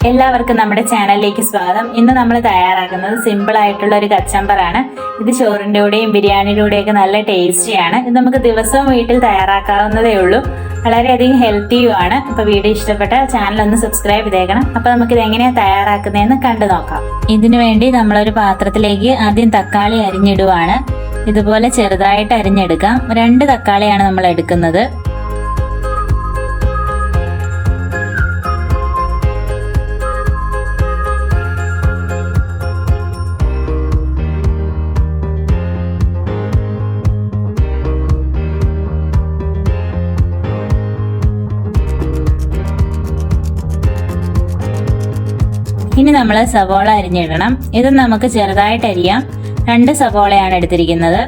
എല്ലാവർക്കും നമ്മുടെ ചാനലിലേക്ക് സ്വാഗതം. ഇന്ന് നമ്മൾ തയ്യാറാക്കുന്നത് സിമ്പിൾ ആയിട്ടുള്ള ഒരു കച്ചമ്പറാണ്. ഇത് ചോറിൻ്റെ കൂടെയും ബിരിയാണിയുടെ കൂടെയൊക്കെ നല്ല ടേസ്റ്റിയാണ്. ഇത് നമുക്ക് ദിവസവും വീട്ടിൽ തയ്യാറാക്കാവുന്നതേ ഉള്ളൂ. വളരെയധികം ഹെൽത്തിയുമാണ്. അപ്പോൾ വീഡിയോ ഇഷ്ടപ്പെട്ടാൽ ചാനൽ ഒന്ന് സബ്സ്ക്രൈബ് ചെയ്തേക്കണം. അപ്പോൾ നമുക്കിത് എങ്ങനെയാണ് തയ്യാറാക്കുന്നതെന്ന് കണ്ടു നോക്കാം. ഇതിനു വേണ്ടി നമ്മളൊരു പാത്രത്തിലേക്ക് ആദ്യം തക്കാളി അരിഞ്ഞിടുവാണ്. ഇതുപോലെ ചെറുതായിട്ട് അരിഞ്ഞെടുക്കാം. 2 തക്കാളിയാണ് നമ്മൾ എടുക്കുന്നത്. ഇനി നമ്മൾ സവോള അരിഞ്ഞിടണം. ഇത് നമുക്ക് ചെറുതായിട്ട് അരിയാം. 2 സവോളയാണ് എടുത്തിരിക്കുന്നത്.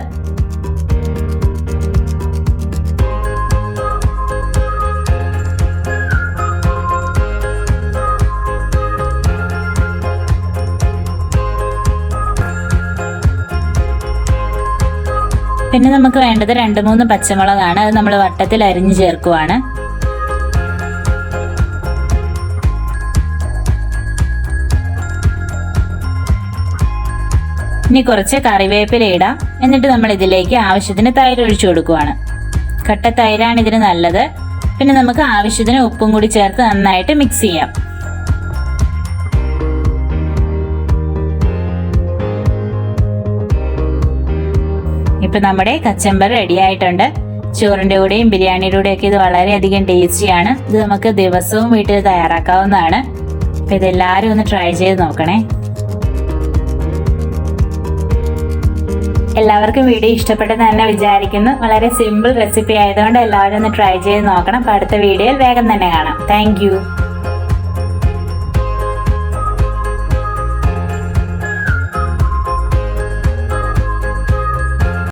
പിന്നെ നമുക്ക് വേണ്ടത് 2-3 പച്ചമുളകാണ്. അത് നമ്മൾ വട്ടത്തിൽ അരിഞ്ഞു ചേർക്കുവാണ്. ഇനി കുറച്ച് കറിവേപ്പില ഇടാം. എന്നിട്ട് നമ്മൾ ഇതിലേക്ക് ആവശ്യത്തിന് തൈര് ഒഴിച്ചു കൊടുക്കുവാണ്. കട്ട തൈരാണ് ഇതിന് നല്ലത്. പിന്നെ നമുക്ക് ആവശ്യത്തിന് ഉപ്പും കൂടി ചേർത്ത് നന്നായിട്ട് മിക്സ് ചെയ്യാം. ഇപ്പൊ നമ്മുടെ കച്ചമ്പർ റെഡി ആയിട്ടുണ്ട്. ചോറിന്റെ കൂടെയും ബിരിയാണിയുടെ കൂടെയൊക്കെ ഇത് വളരെയധികം ടേസ്റ്റിയാണ്. ഇത് നമുക്ക് ദിവസവും വീട്ടിൽ തയ്യാറാക്കാവുന്നതാണ്. അപ്പൊ ഇതെല്ലാവരും ഒന്ന് ട്രൈ ചെയ്ത് നോക്കണേ. എല്ലാവർക്കും വീഡിയോ ഇഷ്ടപ്പെട്ടെന്ന് തന്നെ വിചാരിക്കുന്നു. വളരെ സിമ്പിൾ റെസിപ്പി ആയതുകൊണ്ട് എല്ലാവരും ഒന്ന് ട്രൈ ചെയ്ത് നോക്കണം. അപ്പോൾ അടുത്ത വീഡിയോയിൽ വേഗം തന്നെ കാണാം. താങ്ക്